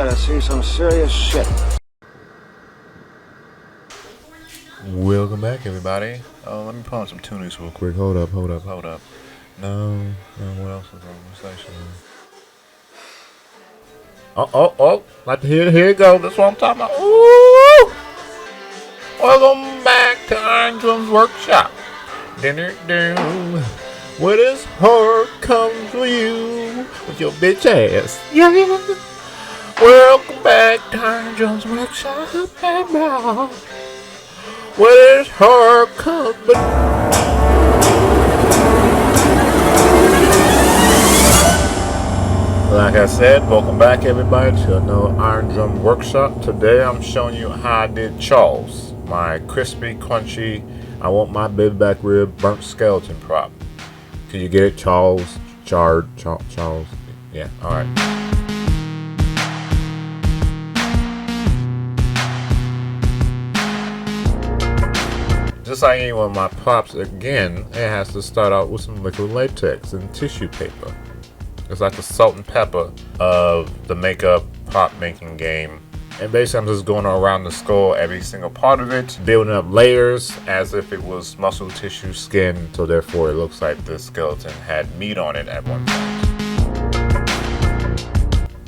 to see some serious shit. Welcome back, everybody. Let me pull on some tunings real quick. Hold up. No, what else is on the station? Like to here it go. That's what I'm talking about. Ooh! Welcome back to Iron Drum's Workshop. Where this horror comes for you with your bitch ass. Yeah. Welcome back to Iron Drum's Workshop, baby. Where this horror comes for Like I said, welcome back everybody to another Iron Drum Workshop. Today I'm showing you how I did Charles, my crispy, crunchy, I want my baby back rib burnt skeleton prop. Can you get it? Charles? Charred? Charles? Yeah, alright. Just like any one of my props, again, it has to start out with some liquid latex and tissue paper. It's like the salt and pepper of the makeup prop making game. And basically I'm just going around the skull, every single part of it, building up layers as if it was muscle, tissue, skin, so therefore it looks like the skeleton had meat on it at one point.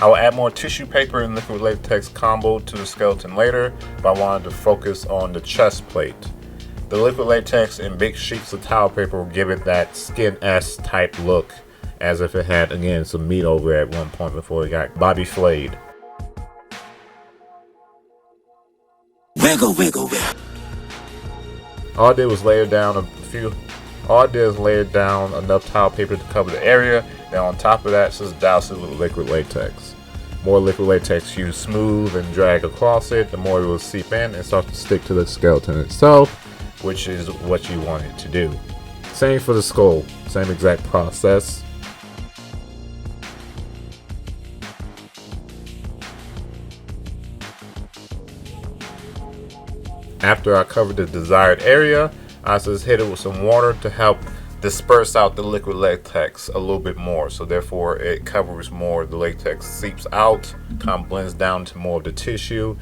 I will add more tissue paper and liquid latex combo to the skeleton later, but I wanted to focus on the chest plate. The liquid latex and big sheets of towel paper will give it that skin-esque type look, as if it had, again, some meat over it at one point before it got body flayed. Wiggle, wiggle, wiggle. All I did was layer down enough towel paper to cover the area. Then on top of that, just douse it with liquid latex. More liquid latex you smooth and drag across it, the more it will seep in and start to stick to the skeleton itself, which is what you want it to do. Same for the skull, same exact process. After I covered the desired area, I just hit it with some water to help disperse out the liquid latex a little bit more. So therefore it covers more, the latex seeps out, kind of blends down to more of the tissue.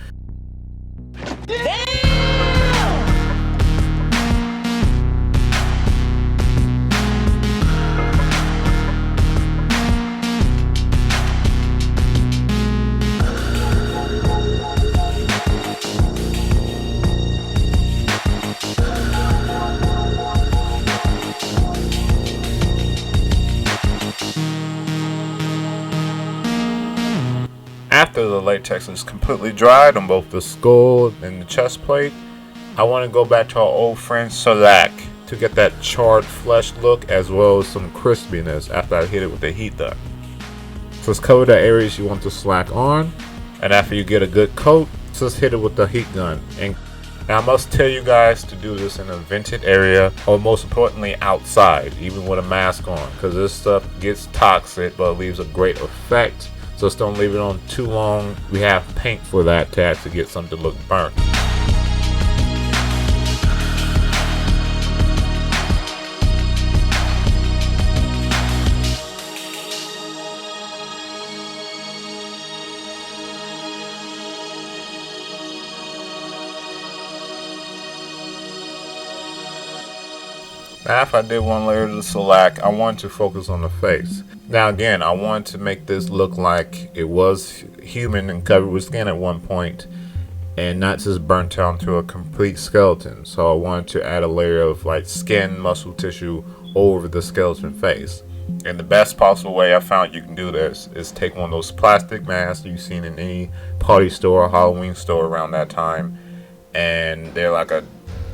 After the latex is completely dried on both the skull and the chest plate, I want to go back to our old friend STALK to get that charred flesh look as well as some crispiness after I hit it with the heat gun. So just cover the areas you want to slack on, and after you get a good coat, just hit it with the heat gun. And I must tell you guys to do this in a vented area, or most importantly outside, even with a mask on, because this stuff gets toxic but leaves a great effect. So just don't leave it on too long. We have paint for that to actually get something to look burnt. After I did one layer of the STALK, I wanted to focus on the face. Now again, I wanted to make this look like it was human and covered with skin at one point, and not just burnt down to a complete skeleton. So I wanted to add a layer of like skin, muscle tissue over the skeleton face. And the best possible way I found you can do this is take one of those plastic masks you've seen in any party store or Halloween store around that time, and they're like a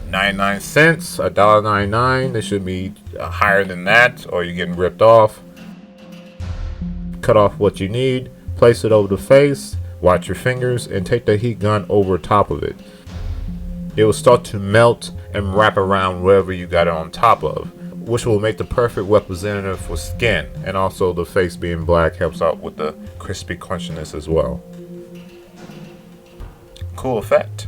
99 cents, $1.99. They should be higher than that, or you're getting ripped off. Cut off what you need, place it over the face, watch your fingers, and take the heat gun over top of it. It will start to melt and wrap around wherever you got it on top of, which will make the perfect representative for skin, and also the face being black helps out with the crispy crunchiness as well. Cool effect.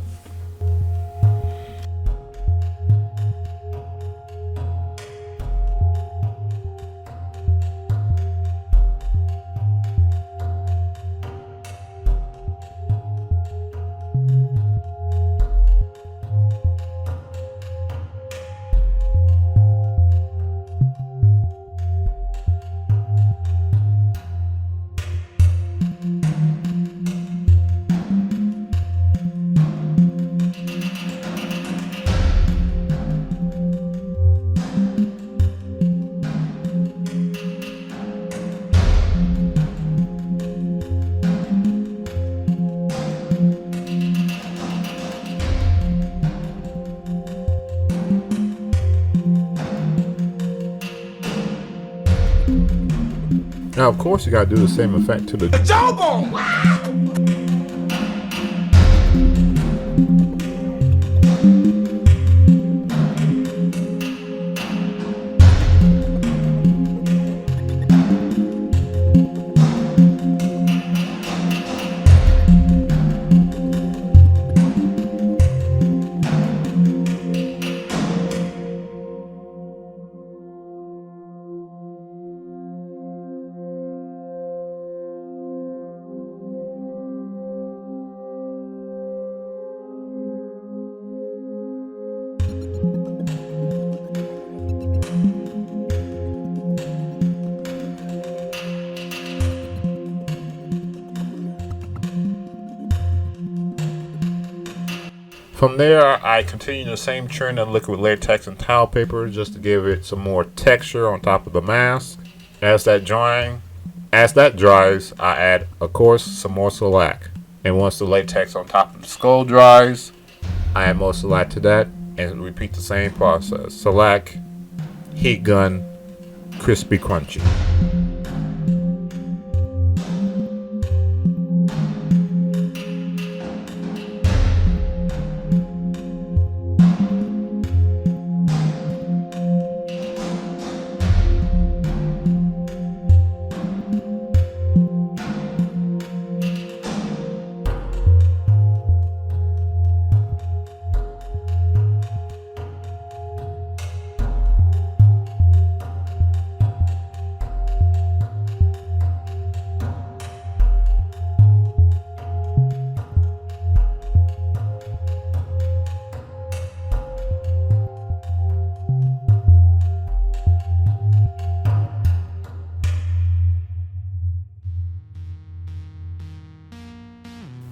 Now, of course, you gotta do the same effect to the Jawbone! From there, I continue the same trend of liquid latex and towel paper just to give it some more texture on top of the mask. As that dries, I add, of course, some more shellac. And once the latex on top of the skull dries, I add more shellac to that and repeat the same process. Shellac, heat gun, crispy, crunchy.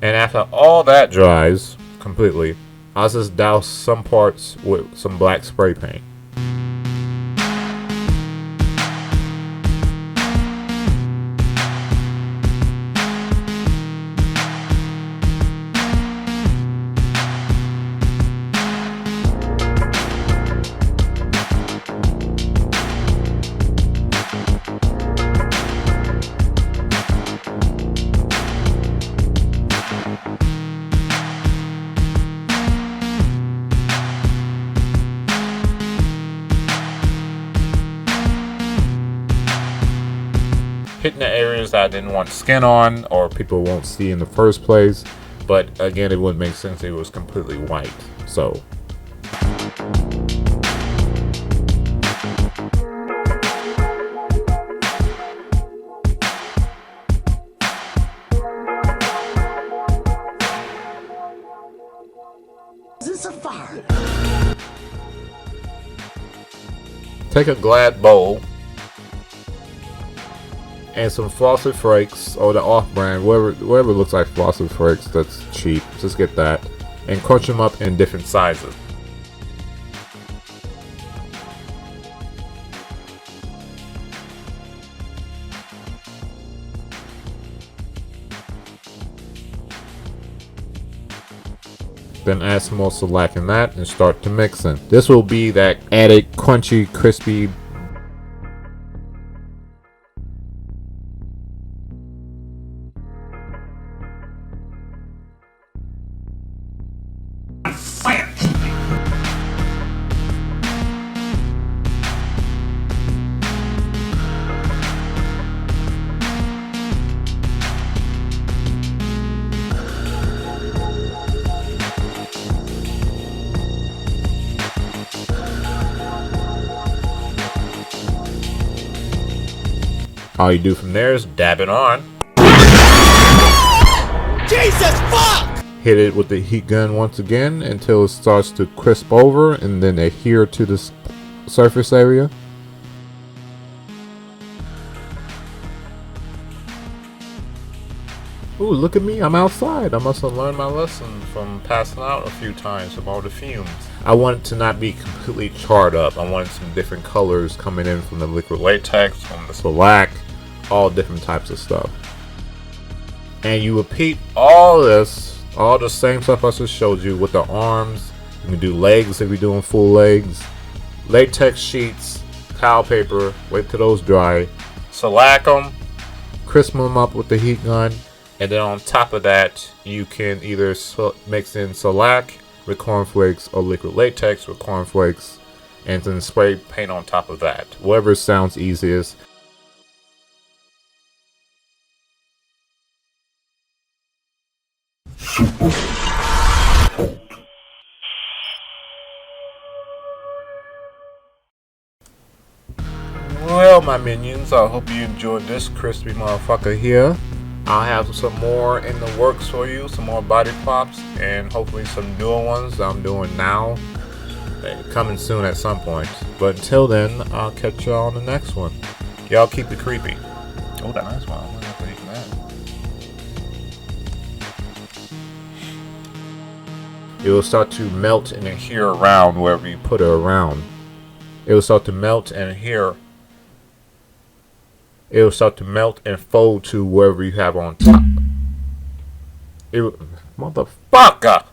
And after all that dries completely, I'll just douse some parts with some black spray paint. Hitting the areas that I didn't want skin on or people won't see in the first place, but again, it wouldn't make sense if it was completely white. So Is this a fire? take a Glad bowl and some Frosted Flakes or the off-brand, wherever looks like Frosted Flakes that's cheap, just get that and crunch them up in different sizes. Then add some more shellac in that and start to mix in. This will be that added crunchy, crispy All you do from there is dab it on. Jesus fuck! Hit it with the heat gun once again until it starts to crisp over and then adhere to the surface area. Ooh, look at me, I'm outside. I must have learned my lesson from passing out a few times from all the fumes. I want it to not be completely charred up. I wanted some different colors coming in from the liquid latex, from the shellac, all different types of stuff. And you repeat all this, all the same stuff I just showed you with the arms. You can do legs if you're doing full legs. Latex sheets, towel paper, wait till those dry. Shellac them, crisp them up with the heat gun, and then on top of that, you can either mix in shellac with cornflakes or liquid latex with cornflakes, and then spray paint on top of that. Whatever sounds easiest. Well, my minions, I hope you enjoyed this crispy motherfucker here. I'll have some more in the works for you, some more body props, and hopefully some newer ones that I'm doing now. Coming soon at some point. But until then, I'll catch y'all on the next one. Y'all keep it creepy. Oh, that nice one. I'm gonna have to eat that. It will start to melt and adhere around wherever you put it around. It will start to melt and adhere. It will start to melt and fold to wherever you have on top. Motherfucker!